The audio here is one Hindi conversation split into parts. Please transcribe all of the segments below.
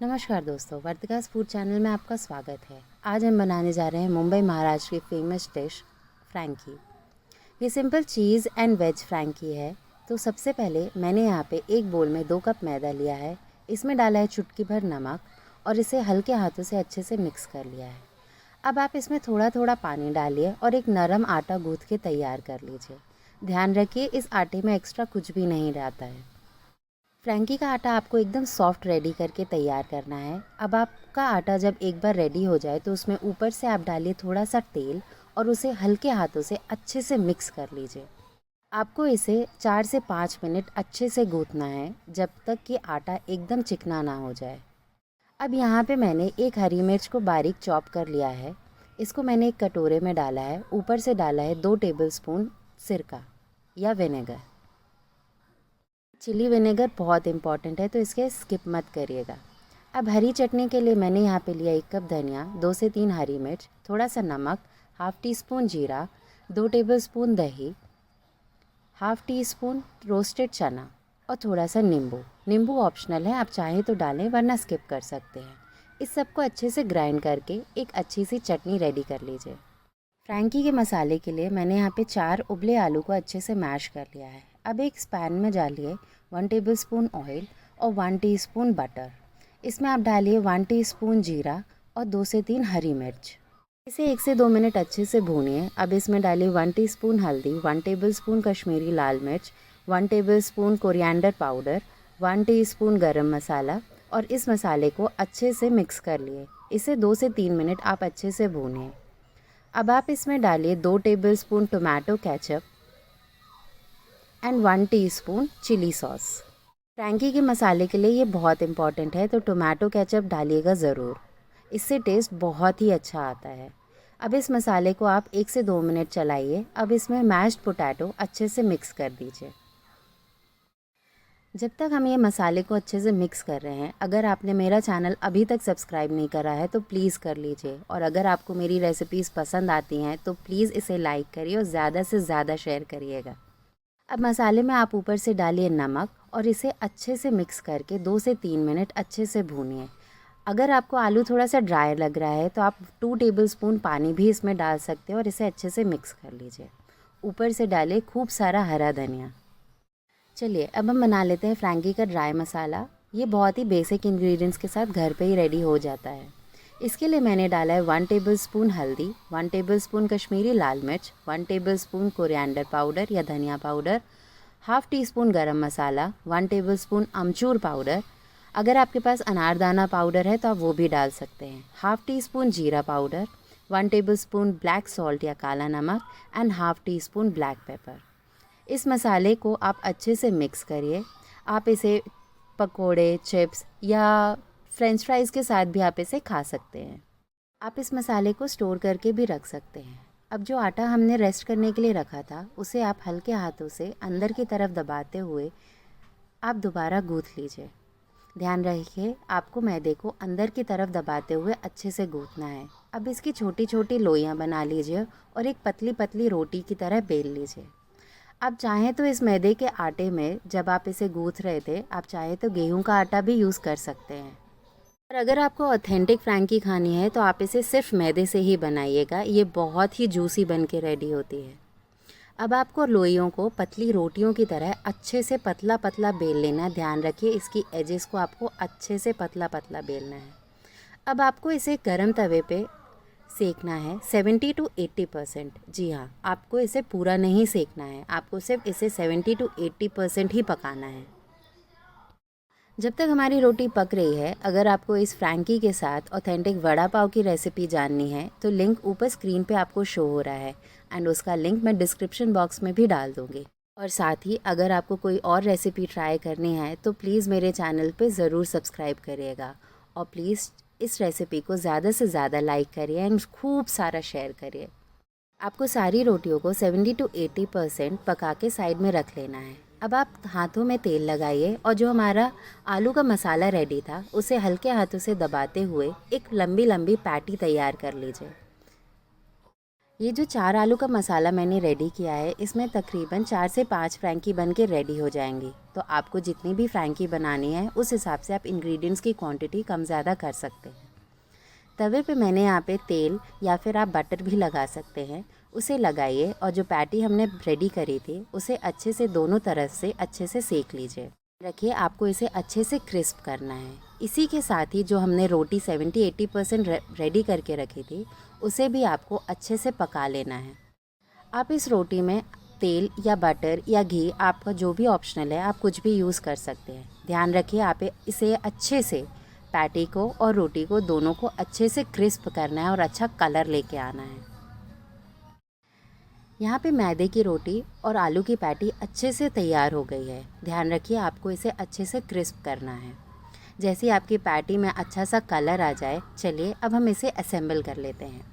नमस्कार दोस्तों, वर्तिकास फूड चैनल में आपका स्वागत है। आज हम बनाने जा रहे हैं मुंबई महाराष्ट्र की फेमस डिश फ्रैंकी। ये simple cheese and veg frankie है। तो सबसे पहले मैंने यहाँ पे एक बोल में 2 कप मैदा लिया है। इसमें डाला है चुटकी भर नमक और इसे हल्के हाथों से अच्छे से मिक्स कर लिया है। अब आप इसमें थोड़ा थोड़ा पानी डालिए और एक नरम आटा गूँथ के तैयार कर लीजिए। ध्यान रखिए, इस आटे में एक्स्ट्रा कुछ भी नहीं रहता है। फ्रैंकी का आटा आपको एकदम सॉफ्ट रेडी करके तैयार करना है। अब आपका आटा जब एक बार रेडी हो जाए तो उसमें ऊपर से आप डालिए थोड़ा सा तेल और उसे हल्के हाथों से अच्छे से मिक्स कर लीजिए। आपको इसे 4 से 5 मिनट अच्छे से गूँथना है जब तक कि आटा एकदम चिकना ना हो जाए। अब यहाँ पे मैंने एक हरी मिर्च को बारीक चॉप कर लिया है। इसको मैंने एक कटोरे में डाला है। ऊपर से डाला है 2 टेबलस्पून सिरका या विनेगर। चिली विनेगर बहुत इम्पॉर्टेंट है, तो इसके स्किप मत करिएगा। अब हरी चटनी के लिए मैंने यहाँ पे लिया 1 कप धनिया, 2 से 3 हरी मिर्च, थोड़ा सा नमक, हाफ़ टी स्पून जीरा, 2 टेबलस्पून दही, हाफ़ टी स्पून रोस्टेड चना और थोड़ा सा नींबू। नींबू ऑप्शनल है, आप चाहें तो डालें वरना स्किप कर सकते हैं। इस सबको अच्छे से ग्राइंड करके एक अच्छी सी चटनी रेडी कर लीजिए। फ्रैंकी के मसाले के लिए मैंने यहाँ पे 4 उबले आलू को अच्छे से मैश कर लिया है। अब एक पैन में डालिए 1 टेबलस्पून ऑयल और 1 टीस्पून बटर। इसमें आप डालिए 1 टीस्पून जीरा और 2 से 3 हरी मिर्च। इसे 1 से 2 मिनट अच्छे से भूनिए। अब इसमें डालिए 1 टीस्पून हल्दी, 1 टेबलस्पून कश्मीरी लाल मिर्च, 1 टेबलस्पून कोरिएंडर पाउडर, 1 टीस्पून गरम मसाला और इस मसाले को अच्छे से मिक्स कर लिए। इसे 2 से 3 मिनट आप अच्छे से भूनिए। अब आप इसमें डालिए 2 tablespoon tomato ketchup and 1 teaspoon chilli sauce. Frankie के मसाले के लिए ये बहुत इम्पॉर्टेंट है, तो टोमेटो केचप डालिएगा ज़रूर। इससे टेस्ट बहुत ही अच्छा आता है। अब इस मसाले को आप 1 से 2 मिनट चलाइए। अब इसमें मैश्ड पोटैटो अच्छे से मिक्स कर दीजिए। जब तक हम ये मसाले को अच्छे से मिक्स कर रहे हैं, अगर आपने मेरा चैनल अभी तक सब्सक्राइब नहीं करा है तो प्लीज़ कर लीजिए, और अगर आपको मेरी रेसिपीज़ पसंद आती हैं तो प्लीज़ इसे लाइक करिए और ज़्यादा से ज़्यादा शेयर करिएगा। अब मसाले में आप ऊपर से डालिए नमक और इसे अच्छे से मिक्स करके 2 से 3 मिनट अच्छे से भूनिए। अगर आपको आलू थोड़ा सा ड्राई लग रहा है तो आप 2 टेबलस्पून पानी भी इसमें डाल सकते हैं और इसे अच्छे से मिक्स कर लीजिए। ऊपर से डालिए खूब सारा हरा धनिया। चलिए अब हम बना लेते हैं फ्रैंकी का ड्राई मसाला। ये बहुत ही बेसिक इंग्रेडिएंट्स के साथ घर पे ही रेडी हो जाता है। इसके लिए मैंने डाला है 1 टेबलस्पून हल्दी, 1 टेबलस्पून कश्मीरी लाल मिर्च, 1 टेबलस्पून कोरिएंडर पाउडर या धनिया पाउडर, हाफ़ टी स्पून गरम मसाला, 1 टेबलस्पून अमचूर पाउडर। अगर आपके पास अनारदाना पाउडर है तो आप वो भी डाल सकते हैं। हाफ़ टी स्पून जीरा पाउडर, 1 टेबलस्पून ब्लैक सॉल्ट या काला नमक and half tea spoon black pepper. इस मसाले को आप अच्छे से मिक्स करिए। आप इसे पकोड़े, चिप्स या फ्रेंच फ्राइज़ के साथ भी आप इसे खा सकते हैं। आप इस मसाले को स्टोर करके भी रख सकते हैं। अब जो आटा हमने रेस्ट करने के लिए रखा था उसे आप हल्के हाथों से अंदर की तरफ दबाते हुए आप दोबारा गूँथ लीजिए। ध्यान रखिए, आपको मैदे को अंदर की तरफ दबाते हुए अच्छे से गूँथना है। अब इसकी छोटी छोटी लोइयाँ बना लीजिए और एक पतली पतली रोटी की तरह बेल लीजिए। आप चाहें तो इस मैदे के आटे में, जब आप इसे गूँथ रहे थे, आप चाहें तो गेहूं का आटा भी यूज़ कर सकते हैं। और अगर आपको ऑथेंटिक फ्रैंकी खानी है तो आप इसे सिर्फ मैदे से ही बनाइएगा। ये बहुत ही जूसी बन के रेडी होती है। अब आपको लोइयों को पतली रोटियों की तरह अच्छे से पतला पतला बेल लेना। ध्यान रखिए, इसकी एजेस को आपको अच्छे से पतला पतला बेलना है। अब आपको इसे गर्म तवे पे सेकना है 70 टू 80%। जी हाँ, आपको इसे पूरा नहीं सेकना है, आपको सिर्फ इसे 70 टू 80% ही पकाना है। जब तक हमारी रोटी पक रही है, अगर आपको इस फ्रैंकी के साथ ऑथेंटिक वड़ा पाव की रेसिपी जाननी है तो लिंक ऊपर स्क्रीन पे आपको शो हो रहा है एंड उसका लिंक मैं डिस्क्रिप्शन बॉक्स में भी डाल दूँगी। और साथ ही अगर आपको कोई और रेसिपी ट्राई करनी है तो प्लीज़ मेरे चैनल पे ज़रूर सब्सक्राइब करिएगा और प्लीज़ इस रेसिपी को ज़्यादा से ज़्यादा लाइक करिए एंड खूब सारा शेयर करिए। आपको सारी रोटियों को 70 टू 80% पका के साइड में रख लेना है। अब आप हाथों में तेल लगाइए और जो हमारा आलू का मसाला रेडी था उसे हल्के हाथों से दबाते हुए एक लंबी लंबी पैटी तैयार कर लीजिए। ये जो 4 आलू का मसाला मैंने रेडी किया है, इसमें तकरीबन 4 से 5 फ्रैंकी बन के रेडी हो जाएंगी। तो आपको जितनी भी फ्रैंकी बनानी है उस हिसाब से आप इंग्रेडिएंट्स की क्वांटिटी कम ज़्यादा कर सकते हैं। तवे पे मैंने यहाँ पे तेल या फिर आप बटर भी लगा सकते हैं, उसे लगाइए और जो पैटी हमने रेडी करी थी उसे अच्छे से दोनों तरफ से अच्छे से सेक लीजिए। रखिए, आपको इसे अच्छे से क्रिस्प करना है। इसी के साथ ही जो हमने रोटी 70-80% रेडी करके रखी थी उसे भी आपको अच्छे से पका लेना है। आप इस रोटी में तेल या बटर या घी, आपका जो भी ऑप्शनल है, आप कुछ भी यूज़ कर सकते हैं। ध्यान रखिए, आप इसे अच्छे से पैटी को और रोटी को दोनों को अच्छे से क्रिस्प करना है और अच्छा कलर लेके आना है। यहाँ पे मैदे की रोटी और आलू की पैटी अच्छे से तैयार हो गई है। ध्यान रखिए, आपको इसे अच्छे से क्रिस्प करना है। जैसे आपकी पैटी में अच्छा सा कलर आ जाए, चलिए अब हम इसे असेंबल कर लेते हैं।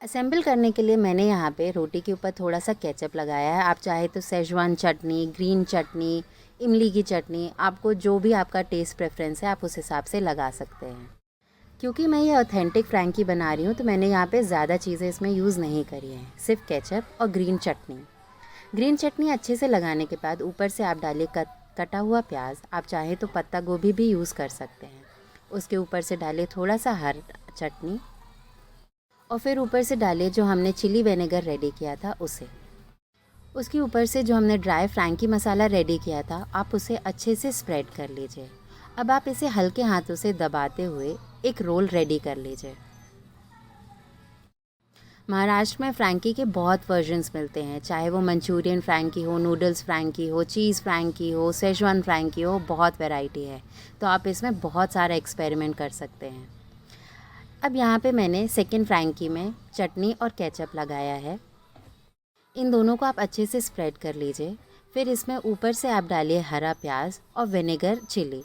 असेंबल करने के लिए मैंने यहाँ पे रोटी के ऊपर थोड़ा सा केचप लगाया है। आप चाहे तो सेजवान चटनी, ग्रीन चटनी, इमली की चटनी, आपको जो भी आपका टेस्ट प्रेफरेंस है आप उस हिसाब से लगा सकते हैं। क्योंकि मैं ये ऑथेंटिक फ्रैंकी बना रही हूँ तो मैंने यहाँ पे ज़्यादा चीज़ें इसमें यूज़ नहीं करी हैं, सिर्फ केचप और ग्रीन चटनी। ग्रीन चटनी अच्छे से लगाने के बाद ऊपर से आप डालिए कटा हुआ प्याज, आप चाहे तो पत्ता गोभी भी यूज़ कर सकते हैं। उसके ऊपर से डालिए थोड़ा सा हर चटनी और फिर ऊपर से डालिए जो हमने चिली विनेगर रेडी किया था उसे। उसके ऊपर से जो हमने ड्राई फ्रैंकी मसाला रेडी किया था, आप उसे अच्छे से स्प्रेड कर लीजिए। अब आप इसे हल्के हाथों से दबाते हुए एक रोल रेडी कर लीजिए। महाराष्ट्र में फ्रैंकी के बहुत वर्जन्स मिलते हैं, चाहे वो मंचूरियन फ्रैंकी हो, नूडल्स फ्रैंकी हो, चीज़ फ्रैंकी हो, सेजवान फ्रैंकी हो, बहुत वैरायटी है। तो आप इसमें बहुत सारा एक्सपेरिमेंट कर सकते हैं। अब यहाँ पे मैंने सेकंड फ्रैंकी में चटनी और केचप लगाया है। इन दोनों को आप अच्छे से स्प्रेड कर लीजिए। फिर इसमें ऊपर से आप डालिए हरा प्याज और विनेगर चिली।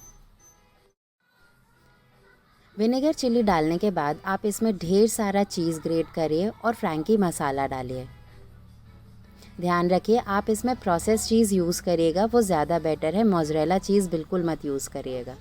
विनेगर चिली डालने के बाद आप इसमें ढेर सारा चीज़ ग्रेट करिए और फ्रैंकी मसाला डालिए। ध्यान रखिए, आप इसमें प्रोसेस चीज़ यूज़ करिएगा, वो ज़्यादा बेटर है। मोज़रेला चीज़ बिल्कुल मत यूज़ करिएगा।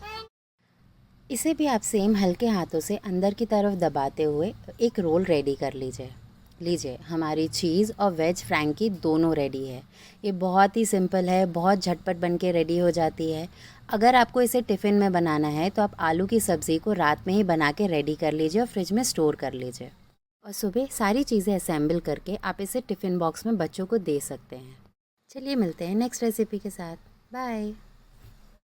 इसे भी आप सेम हल्के हाथों से अंदर की तरफ दबाते हुए एक रोल रेडी कर लीजिए। हमारी चीज़ और वेज फ्रैंकी दोनों रेडी है। ये बहुत ही सिंपल है, बहुत झटपट बन के रेडी हो जाती है। अगर आपको इसे टिफ़िन में बनाना है तो आप आलू की सब्ज़ी को रात में ही बना के रेडी कर लीजिए और फ्रिज में स्टोर कर लीजिए और सुबह सारी चीज़ें असेंबल करके आप इसे टिफ़िन बॉक्स में बच्चों को दे सकते हैं। चलिए मिलते हैं नेक्स्ट रेसिपी के साथ। बाय।